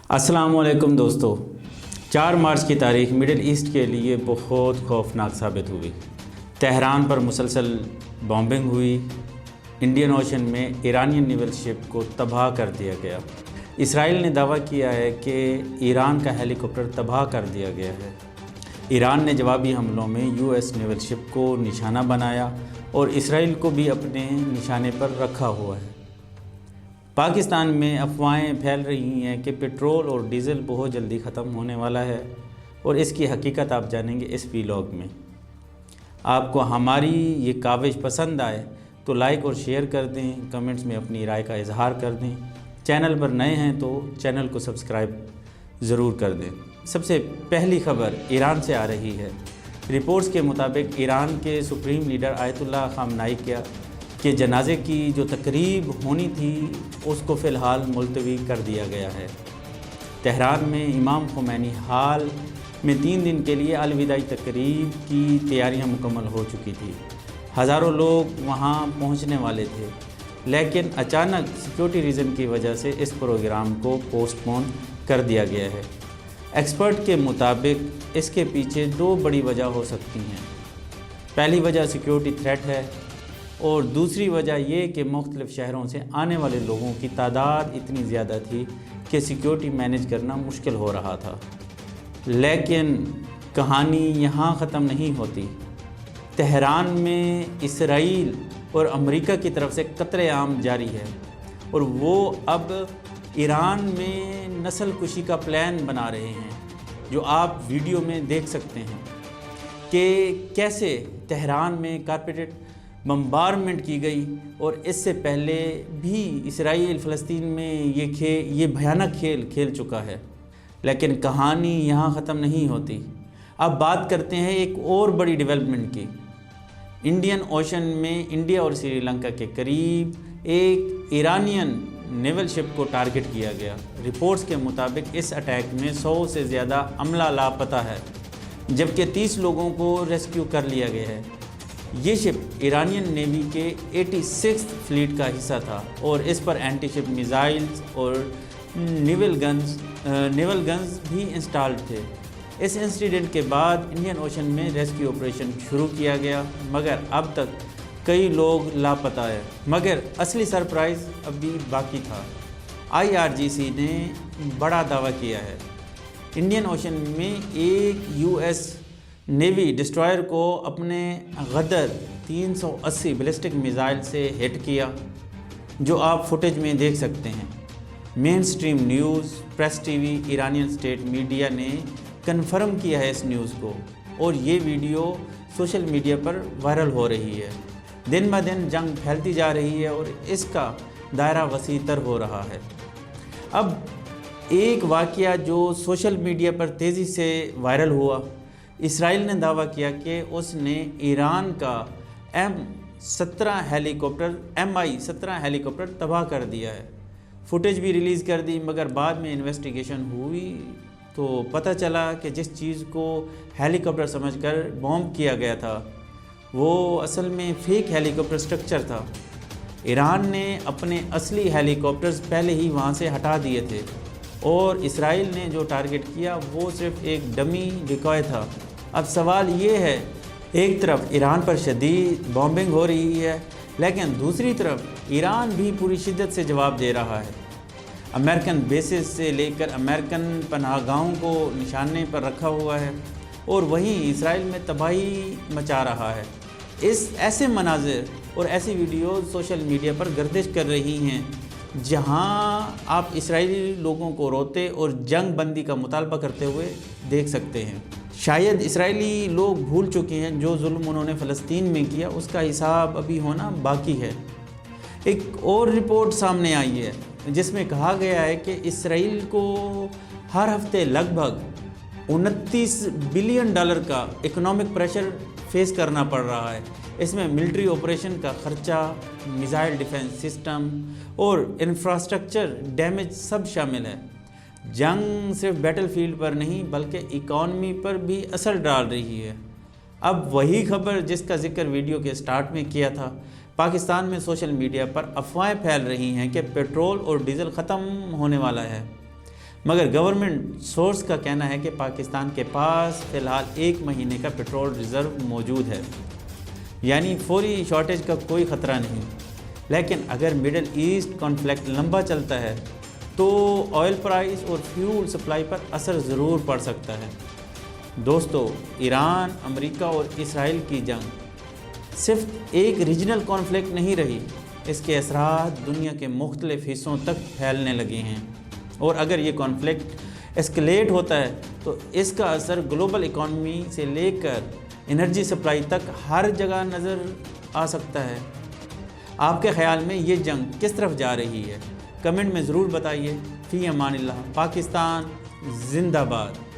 السلام علیکم دوستو، 4 مارچ کی تاریخ مڈل ایسٹ کے لیے بہت خوفناک ثابت ہوئی۔ تہران پر مسلسل بامبنگ ہوئی، انڈین اوشن میں ایرانین نیول شپ کو تباہ کر دیا گیا۔ اسرائیل نے دعویٰ کیا ہے کہ ایران کا ہیلی کاپٹر تباہ کر دیا گیا ہے۔ ایران نے جوابی حملوں میں یو ایس نیول شپ کو نشانہ بنایا اور اسرائیل کو بھی اپنے نشانے پر رکھا ہوا ہے۔ پاکستان میں افواہیں پھیل رہی ہیں کہ پٹرول اور ڈیزل بہت جلدی ختم ہونے والا ہے، اور اس کی حقیقت آپ جانیں گے اس ویلاگ میں۔ آپ کو ہماری یہ کاوش پسند آئے تو لائک اور شیئر کر دیں، کمنٹس میں اپنی رائے کا اظہار کر دیں۔ چینل پر نئے ہیں تو چینل کو سبسکرائب ضرور کر دیں۔ سب سے پہلی خبر ایران سے آ رہی ہے۔ رپورٹس کے مطابق ایران کے سپریم لیڈر آیت اللہ خامنائی کے جنازے کی جو تقریب ہونی تھی اس کو فی الحال ملتوی کر دیا گیا ہے۔ تہران میں امام خمینی ہال میں 3 دن کے لیے الوداعی تقریب کی تیاریاں مکمل ہو چکی تھی۔ ہزاروں لوگ وہاں پہنچنے والے تھے، لیکن اچانک سیکیورٹی ریزن کی وجہ سے اس پروگرام کو پوسٹ پون کر دیا گیا ہے۔ ایکسپرٹ کے مطابق اس کے پیچھے 2 بڑی وجہ ہو سکتی ہیں۔ پہلی وجہ سیکیورٹی تھریٹ ہے، اور دوسری وجہ یہ کہ مختلف شہروں سے آنے والے لوگوں کی تعداد اتنی زیادہ تھی کہ سیکیورٹی مینیج کرنا مشکل ہو رہا تھا۔ لیکن کہانی یہاں ختم نہیں ہوتی۔ تہران میں اسرائیل اور امریکہ کی طرف سے قتل عام جاری ہے، اور وہ اب ایران میں نسل کشی کا پلان بنا رہے ہیں، جو آپ ویڈیو میں دیکھ سکتے ہیں کہ کیسے تہران میں کارپیٹڈ بمبارمنٹ کی گئی، اور اس سے پہلے بھی اسرائیل فلسطین میں یہ بھیانک کھیل کھیل چکا ہے۔ لیکن کہانی یہاں ختم نہیں ہوتی۔ اب بات کرتے ہیں ایک اور بڑی ڈیولپمنٹ کی۔ انڈین اوشن میں انڈیا اور سری لنکا کے قریب ایک ایرانین نیول شپ کو ٹارگٹ کیا گیا۔ رپورٹس کے مطابق اس اٹیک میں 100 سے زیادہ عملہ لاپتہ ہے، جبکہ 30 لوگوں کو ریسکیو کر لیا گیا ہے۔ یہ شپ ایرانین نیوی کے 86 فلیٹ کا حصہ تھا، اور اس پر اینٹی شپ میزائلز اور نیول گنز بھی انسٹالڈ تھے۔ اس انسیڈنٹ کے بعد انڈین اوشن میں ریسکیو آپریشن شروع کیا گیا، مگر اب تک کئی لوگ لاپتہ ہیں۔ مگر اصلی سرپرائز ابھی باقی تھا۔ IRGC نے بڑا دعویٰ کیا ہے۔ انڈین اوشن میں ایک US نیوی ڈسٹرائر کو اپنے غدر 380 بیلسٹک میزائل سے ہٹ کیا، جو آپ فوٹیج میں دیکھ سکتے ہیں۔ مین stream news, press T V, Iranian state media نے کنفرم کیا ہے اس نیوز کو، اور یہ ویڈیو سوشل میڈیا پر وائرل ہو رہی ہے۔ دن بہ دن جنگ پھیلتی جا رہی ہے، اور اس کا دائرہ وسیع تر ہو رہا ہے۔ اب ایک واقعہ جو سوشل میڈیا پر تیزی سے وائرل ہوا، اسرائیل نے دعویٰ کیا کہ اس نے ایران کا Mi-17 ہیلی کاپٹر تباہ کر دیا ہے۔ فوٹیج بھی ریلیز کر دی، مگر بعد میں انویسٹیگیشن ہوئی تو پتہ چلا کہ جس چیز کو ہیلی کاپٹر سمجھ کر بوم کیا گیا تھا وہ اصل میں فیک ہیلی کاپٹر سٹرکچر تھا۔ ایران نے اپنے اصلی ہیلی کاپٹرز پہلے ہی وہاں سے ہٹا دیے تھے، اور اسرائیل نے جو ٹارگٹ کیا وہ صرف ایک ڈمی ڈیکوائے تھا۔ اب سوال یہ ہے، ایک طرف ایران پر شدید بامبنگ ہو رہی ہے، لیکن دوسری طرف ایران بھی پوری شدت سے جواب دے رہا ہے۔ امریکن بیسز سے لے کر امریکن پناہ گاہوں کو نشانے پر رکھا ہوا ہے، اور وہیں اسرائیل میں تباہی مچا رہا ہے۔ ایسے مناظر اور ایسی ویڈیوز سوشل میڈیا پر گردش کر رہی ہیں جہاں آپ اسرائیلی لوگوں کو روتے اور جنگ بندی کا مطالبہ کرتے ہوئے دیکھ سکتے ہیں۔ شاید اسرائیلی لوگ بھول چکے ہیں جو ظلم انہوں نے فلسطین میں کیا، اس کا حساب ابھی ہونا باقی ہے۔ ایک اور رپورٹ سامنے آئی ہے جس میں کہا گیا ہے کہ اسرائیل کو ہر ہفتے لگ بھگ $29 بلین کا اکنامک پریشر فیس کرنا پڑ رہا ہے۔ اس میں ملٹری آپریشن کا خرچہ، میزائل ڈیفنس سسٹم اور انفراسٹرکچر ڈیمیج سب شامل ہے۔ جنگ صرف بیٹل فیلڈ پر نہیں بلکہ اکانومی پر بھی اثر ڈال رہی ہے۔ اب وہی خبر جس کا ذکر ویڈیو کے سٹارٹ میں کیا تھا، پاکستان میں سوشل میڈیا پر افواہیں پھیل رہی ہیں کہ پیٹرول اور ڈیزل ختم ہونے والا ہے۔ مگر گورنمنٹ سورس کا کہنا ہے کہ پاکستان کے پاس فی الحال 1 مہینے کا پیٹرول ریزرو موجود ہے، یعنی فوری شارٹیج کا کوئی خطرہ نہیں۔ لیکن اگر مڈل ایسٹ کانفلکٹ لمبا چلتا ہے تو آئل پرائس اور فیول سپلائی پر اثر ضرور پڑ سکتا ہے۔ دوستو، ایران، امریکہ اور اسرائیل کی جنگ صرف ایک ریجنل کانفلکٹ نہیں رہی، اس کے اثرات دنیا کے مختلف حصوں تک پھیلنے لگے ہیں، اور اگر یہ کانفلکٹ اسکلیٹ ہوتا ہے تو اس کا اثر گلوبل اکانومی سے لے کر انرجی سپلائی تک ہر جگہ نظر آ سکتا ہے۔ آپ کے خیال میں یہ جنگ کس طرف جا رہی ہے؟ کمنٹ میں ضرور بتائیے۔ فی امان اللہ۔ پاکستان زندہ باد۔